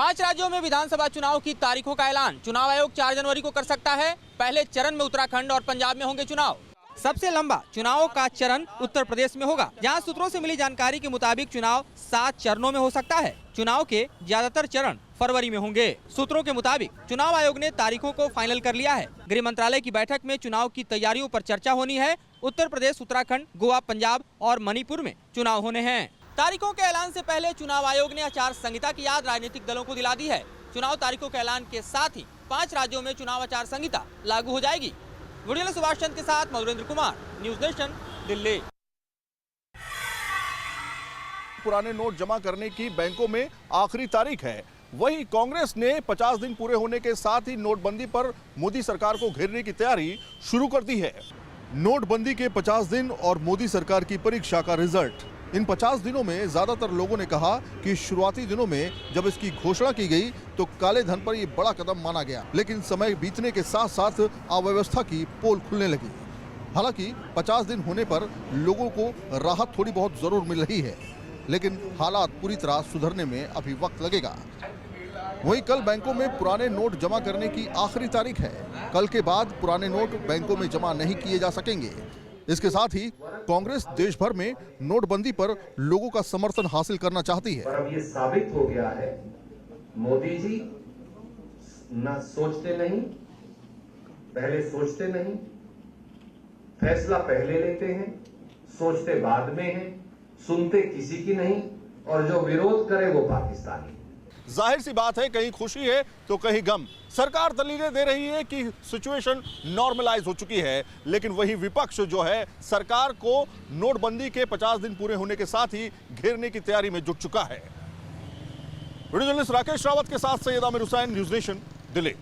5 राज्यों में विधानसभा चुनाव की तारीखों का ऐलान चुनाव आयोग 4 जनवरी को कर सकता है। पहले चरण में उत्तराखंड और पंजाब में होंगे चुनाव। सबसे लंबा चुनाव का चरण उत्तर प्रदेश में होगा, जहां सूत्रों से मिली जानकारी के मुताबिक चुनाव 7 चरणों में हो सकता है। चुनाव के ज्यादातर चरण फरवरी में होंगे। सूत्रों के मुताबिक चुनाव आयोग ने तारीखों को फाइनल कर लिया है। गृह मंत्रालय की बैठक में चुनाव की तैयारियों पर चर्चा होनी है। उत्तर प्रदेश, उत्तराखंड, गोवा, पंजाब और मणिपुर में चुनाव होने हैं। तारीखों के ऐलान से पहले चुनाव आयोग ने आचार संहिता की याद राजनीतिक दलों को दिला दी है। चुनाव तारीखों के ऐलान के साथ ही 5 राज्यों में चुनाव आचार संहिता लागू हो जाएगी। वीडियो सुभाष चंद्र के साथ मधुरेंद्र कुमार, न्यूज नेशन, दिल्ली। पुराने नोट जमा करने की बैंकों में आखिरी तारीख है। वहीं कांग्रेस ने 50 दिन पूरे होने के साथ ही नोटबंदी पर मोदी सरकार को घेरने की तैयारी शुरू कर दी है। नोटबंदी के 50 दिन और मोदी सरकार की परीक्षा का रिजल्ट। इन 50 दिनों में ज्यादातर लोगों ने कहा कि शुरुआती दिनों में जब इसकी घोषणा की गई तो काले धन पर यह बड़ा कदम माना गया, लेकिन समय बीतने के साथ साथ अव्यवस्था की पोल खुलने लगी। हालांकि 50 दिन होने पर लोगों को राहत थोड़ी बहुत जरूर मिल रही है, लेकिन हालात पूरी तरह सुधरने में अभी वक्त लगेगा। वहीं कल बैंकों में पुराने नोट जमा करने की आखिरी तारीख है। कल के बाद पुराने नोट बैंकों में जमा नहीं किए जा सकेंगे। इसके साथ ही कांग्रेस देश भर में नोटबंदी पर लोगों का समर्थन हासिल करना चाहती है। और अब ये साबित हो गया है, मोदी जी न सोचते नहीं, पहले सोचते नहीं, फैसला पहले लेते हैं, सोचते बाद में हैं, सुनते किसी की नहीं, और जो विरोध करे वो पाकिस्तानी। जाहिर सी बात है, कहीं खुशी है तो कहीं गम। सरकार दलीलें दे रही है कि सिचुएशन नॉर्मलाइज हो चुकी है, लेकिन वही विपक्ष जो है सरकार को नोटबंदी के 50 दिन पूरे होने के साथ ही घेरने की तैयारी में जुट चुका है। वीडियो जर्नलिस्ट राकेश रावत के साथ सैयद आमिर हुसैन, न्यूज नेशन, दिल्ली।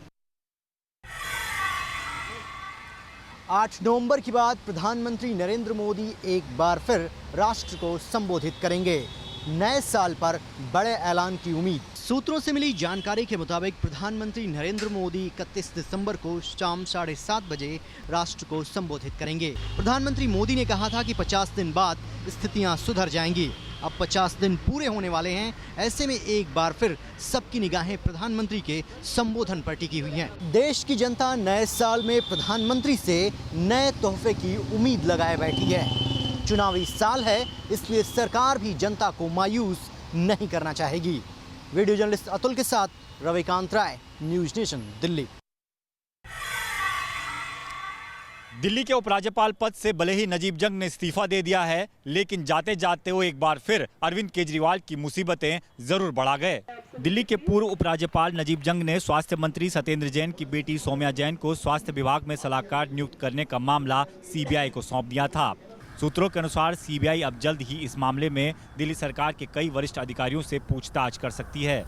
8 नवंबर के बाद प्रधानमंत्री नरेंद्र मोदी एक बार फिर राष्ट्र को संबोधित करेंगे। नए साल पर बड़े ऐलान की उम्मीद। सूत्रों से मिली जानकारी के मुताबिक प्रधानमंत्री नरेंद्र मोदी 31 दिसंबर को शाम 7:30 बजे राष्ट्र को संबोधित करेंगे। प्रधानमंत्री मोदी ने कहा था कि 50 दिन बाद स्थितियां सुधर जाएंगी। अब 50 दिन पूरे होने वाले हैं। ऐसे में एक बार फिर सबकी निगाहें प्रधानमंत्री के संबोधन पर टिकी हुई हैं। देश की जनता नए साल में प्रधानमंत्री से नए तोहफे की उम्मीद लगाए बैठी है। चुनावी साल है, इसलिए सरकार भी जनता को मायूस नहीं करना चाहेगी। वीडियो जर्नलिस्ट अतुल के साथ रविकांत राय, न्यूज नेशन, दिल्ली। दिल्ली के उपराज्यपाल पद से भले ही नजीब जंग ने इस्तीफा दे दिया है, लेकिन जाते जाते वो एक बार फिर अरविंद केजरीवाल की मुसीबतें जरूर बढ़ा गए। दिल्ली के पूर्व उपराज्यपाल नजीब जंग ने स्वास्थ्य मंत्री सत्येंद्र जैन की बेटी सौम्या जैन को स्वास्थ्य विभाग में सलाहकार नियुक्त करने का मामला सीबीआई को सौंप दिया था। सूत्रों के अनुसार सीबीआई अब जल्द ही इस मामले में दिल्ली सरकार के कई वरिष्ठ अधिकारियों से पूछताछ कर सकती है।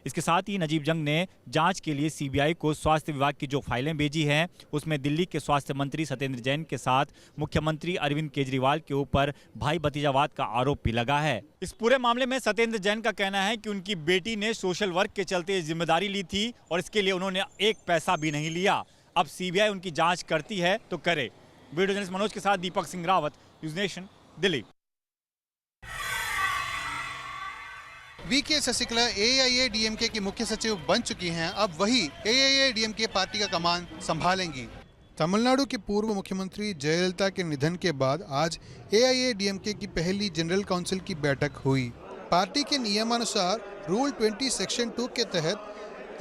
इसके साथ ही नजीब जंग ने जांच के लिए सीबीआई को स्वास्थ्य विभाग की जो फाइलें भेजी हैं, उसमें दिल्ली के स्वास्थ्य मंत्री सत्येंद्र जैन के साथ मुख्यमंत्री अरविंद केजरीवाल के ऊपर भाई भतीजावाद का आरोप भी लगा है। इस पूरे मामले में सत्येंद्र जैन का कहना है कि उनकी बेटी ने सोशल वर्क के चलते जिम्मेदारी ली थी और इसके लिए उन्होंने एक पैसा भी नहीं लिया। अब सीबीआई उनकी जाँच करती है तो करे। वीडियो जर्नलिस्ट मनोज के साथ Deepak Singh Rawat, News Nation, Delhi. VK Sasikala AIADMK की मुख्य सचिव बन चुकी हैं। अब वही एआईएडीएमके पार्टी का कमान संभालेंगी। तमिलनाडु के पूर्व मुख्यमंत्री जयललिता के निधन के बाद आज एआईएडीएमके की पहली जनरल काउंसिल की बैठक हुई। पार्टी के नियमानुसार रूल 20 सेक्शन 2 के तहत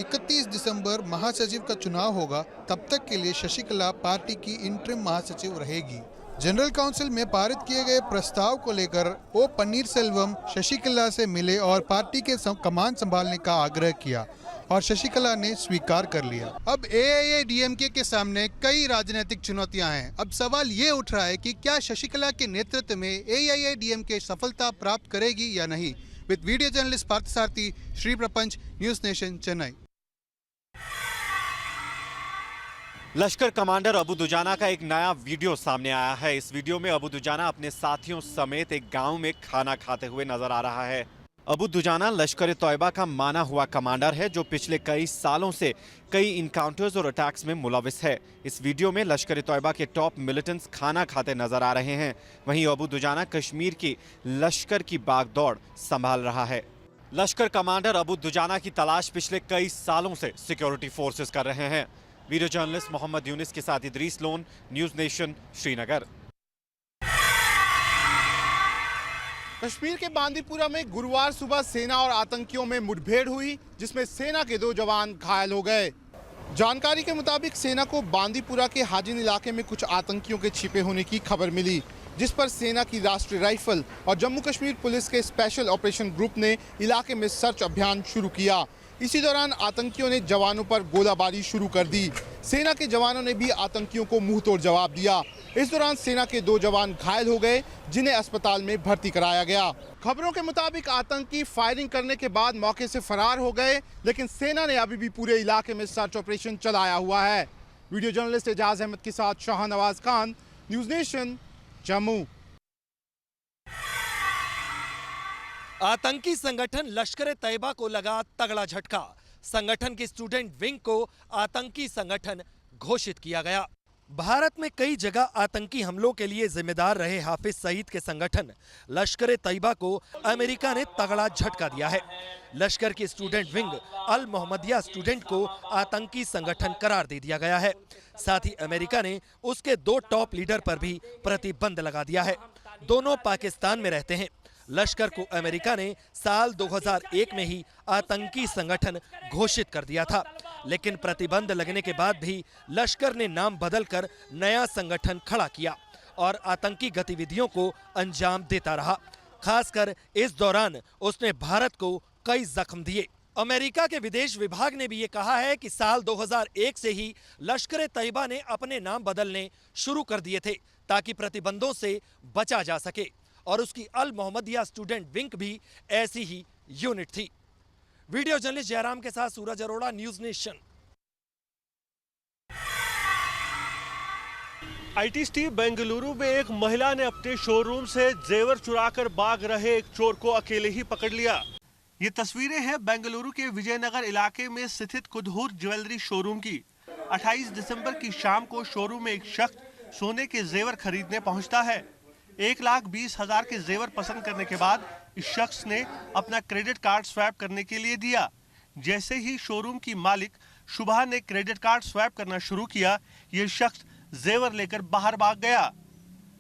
31 दिसंबर महासचिव का चुनाव होगा। तब तक के लिए शशिकला पार्टी की इंटरिम महासचिव रहेगी। जनरल काउंसिल में पारित किए गए प्रस्ताव को लेकर ओ पन्नीरसेल्वम शशिकला से मिले और पार्टी के कमान संभालने का आग्रह किया और शशिकला ने स्वीकार कर लिया। अब एआईएडीएमके के सामने कई राजनीतिक चुनौतियां हैं। अब सवाल ये उठ रहा है कि क्या शशिकला के नेतृत्व में एआईएडीएमके सफलता प्राप्त करेगी या नहीं। With video journalist Parthasarathy, Shri Prapanch, News nation, Chennai. Lashkar commander Abu Dujana का एक नया वीडियो सामने आया है। इस वीडियो में अबू दुजाना अपने साथियों समेत एक गांव में खाना खाते हुए नजर आ रहा है। अबू दुजाना लश्कर तौयबा का माना हुआ कमांडर है जो पिछले कई सालों से कई इनकाउंटर्स और अटैक्स में मुलविस है। इस वीडियो में लश्कर तौयबा के टॉप मिलिटेंट्स खाना खाते नजर आ रहे हैं। वहीं अबू दुजाना कश्मीर की लश्कर की बागदौड़ संभाल रहा है। लश्कर कमांडर अबू दुजाना की तलाश पिछले कई सालों से सिक्योरिटी फोर्सेस कर रहे हैं। वीडियो जर्नलिस्ट मोहम्मद यूनिस के साथ Idris loan, news nation, Srinagar. Kashmir के बांदीपुरा में गुरुवार सुबह सेना और आतंकियों में मुठभेड़ हुई, जिसमें सेना के 2 जवान घायल हो गए। जानकारी के मुताबिक सेना को बांदीपुरा के हाजिन इलाके में कुछ आतंकियों के छिपे होने की खबर मिली, जिस पर सेना की राष्ट्रीय राइफल और जम्मू कश्मीर पुलिस के स्पेशल ऑपरेशन ग्रुप ने इलाके में सर्च अभियान शुरू किया। इसी दौरान आतंकियों ने जवानों पर गोलाबारी शुरू कर दी। सेना के जवानों ने भी आतंकियों को मुंहतोड़ जवाब दिया। इस दौरान सेना के 2 जवान घायल हो गए, जिन्हें अस्पताल में भर्ती कराया गया। खबरों के मुताबिक आतंकी फायरिंग करने के बाद मौके से फरार हो गए, लेकिन सेना ने अभी भी पूरे इलाके में सर्च ऑपरेशन चलाया हुआ है। वीडियो जर्नलिस्ट एजाज अहमद के साथ शाहनवाज खान, न्यूज नेशन, जम्मू। आतंकी संगठन लश्कर तैयबा को लगा तगड़ा झटका। संगठन के स्टूडेंट विंग को आतंकी संगठन घोषित किया गया। भारत में कई जगह आतंकी हमलों के लिए जिम्मेदार रहे हाफिज सईद के संगठन लश्कर तैयबा को अमेरिका ने तगड़ा झटका दिया है। लश्कर के स्टूडेंट विंग अल मोहम्मदिया स्टूडेंट को आतंकी संगठन करार दे दिया गया है। साथ ही अमेरिका ने उसके 2 टॉप लीडर पर भी प्रतिबंध लगा दिया है। दोनों पाकिस्तान में रहते हैं। लश्कर को अमेरिका ने साल 2001 में ही आतंकी संगठन घोषित कर दिया था, लेकिन प्रतिबंध लगने के बाद भी लश्कर ने नाम बदलकर नया संगठन खड़ा किया और आतंकी गतिविधियों को अंजाम देता रहा। खासकर इस दौरान उसने भारत को कई जख्म दिए। अमेरिका के विदेश विभाग ने भी ये कहा है कि साल 2001 से ही लश्कर तैयबा ने अपने नाम बदलने शुरू कर दिए थे ताकि प्रतिबंधों से बचा जा सके, और उसकी अल मोहम्मदिया स्टूडेंट विंग भी ऐसी ही यूनिट थी। वीडियो जर्नलिस्ट जयराम के साथ Suraj Arora, News Nation. ITC Bengaluru में एक महिला ने अपने शोरूम से जेवर चुराकर भाग रहे एक चोर को अकेले ही पकड़ लिया। ये तस्वीरें हैं बेंगलुरु के विजयनगर इलाके में स्थित कुदहूर ज्वेलरी शोरूम की। 28 दिसंबर की शाम को शोरूम में एक शख्स सोने के जेवर खरीदने पहुंचता है। 1,20,000 के जेवर पसंद करने के बाद इस शख्स ने अपना क्रेडिट कार्ड स्वैप करने के लिए दिया। जैसे ही शोरूम की मालिक शुभा ने क्रेडिट कार्ड स्वैप करना शुरू किया, ये शख्स जेवर लेकर बाहर भाग गया।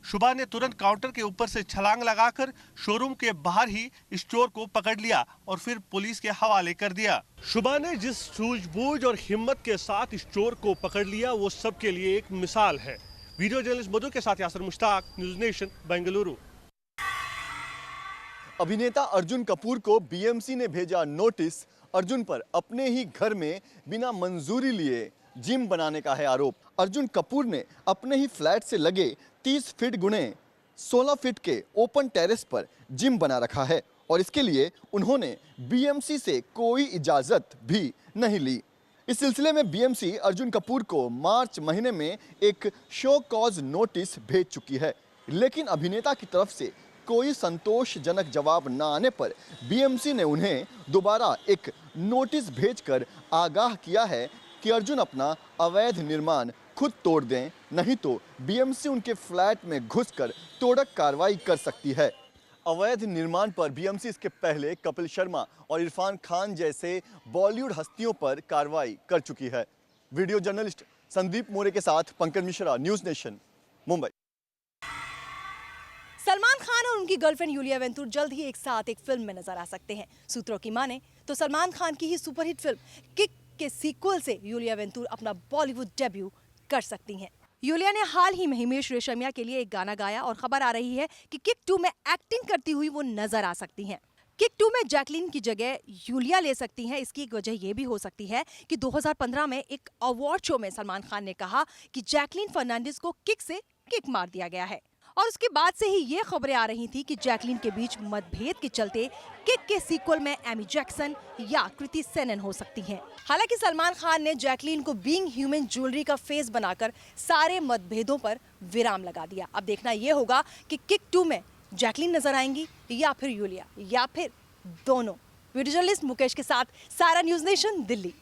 शुभा ने तुरंत काउंटर के ऊपर से छलांग लगाकर शोरूम के बाहर ही इस चोर को पकड़ लिया और फिर पुलिस के हवाले कर दिया। शुभा ने जिस सूझबूझ और हिम्मत के साथ इस चोर को पकड़ लिया, वो सबके लिए एक मिसाल है। वीडियो जर्नलिस्ट मधु के साथ यासर मुश्ताक, न्यूज नेशन, बेंगलुरु। अभिनेता अर्जुन कपूर को बीएमसी ने भेजा नोटिस। अर्जुन पर अपने ही घर में बिना मंजूरी लिए जिम बनाने का है आरोप। अर्जुन कपूर ने अपने ही फ्लैट से लगे 30 फीट गुणे 16 फीट के ओपन टेरेस पर जिम बना रखा है और इसके लिए उन्होंने बीएमसी से कोई इजाजत भी नहीं ली। इस सिलसिले में बीएमसी अर्जुन कपूर को मार्च महीने में एक शो कॉज नोटिस भेज चुकी है, लेकिन अभिनेता की तरफ से कोई संतोषजनक जवाब न आने पर बीएमसी ने उन्हें दोबारा एक नोटिस भेजकर आगाह किया है कि अर्जुन अपना अवैध निर्माण खुद तोड़ दें, नहीं तो बीएमसी उनके फ्लैट में घुसकर तोड़क कार्रवाई कर सकती है। अवैध निर्माण पर बीएमसी इसके पहले कपिल शर्मा और इरफान खान जैसे बॉलीवुड हस्तियों पर कार्रवाई कर चुकी है। वीडियो जर्नलिस्ट संदीप मोरे के साथ पंकज मिश्रा, न्यूज नेशन, मुंबई। सलमान खान और उनकी गर्लफ्रेंड यूलिया वेंतुर जल्द ही एक साथ एक फिल्म में नजर आ सकते हैं। सूत्रों की माने तो सलमान खान की ही सुपरहिट फिल्म किक के सीक्वल से यूलिया वेंतुर अपना बॉलीवुड डेब्यू कर सकती हैं। यूलिया ने हाल ही में हिमेश रेशमिया के लिए एक गाना गाया और खबर आ रही है कि किक 2 में एक्टिंग करती हुई वो नजर आ सकती हैं। किक 2 में जैकलीन की जगह यूलिया ले सकती हैं। इसकी एक वजह यह भी हो सकती है कि 2015 में एक अवार्ड शो में सलमान खान ने कहा कि जैकलीन फर्नांडिस को किक से किक मार दिया गया है और उसके बाद से ही ये खबरें आ रही थी कि जैकलीन के बीच मतभेद के चलते किक के सीक्वल में एमी जैक्सन या कृति सेनन हो सकती हैं। हालांकि सलमान खान ने जैकलीन को बीइंग ह्यूमन ज्वेलरी का फेस बनाकर सारे मतभेदों पर विराम लगा दिया। अब देखना ये होगा कि किक 2 में जैकलीन नजर आएंगी या फिर यूलिया या फिर दोनों। वीडियो जर्नलिस्ट मुकेश के साथ सारा, न्यूज नेशन, दिल्ली।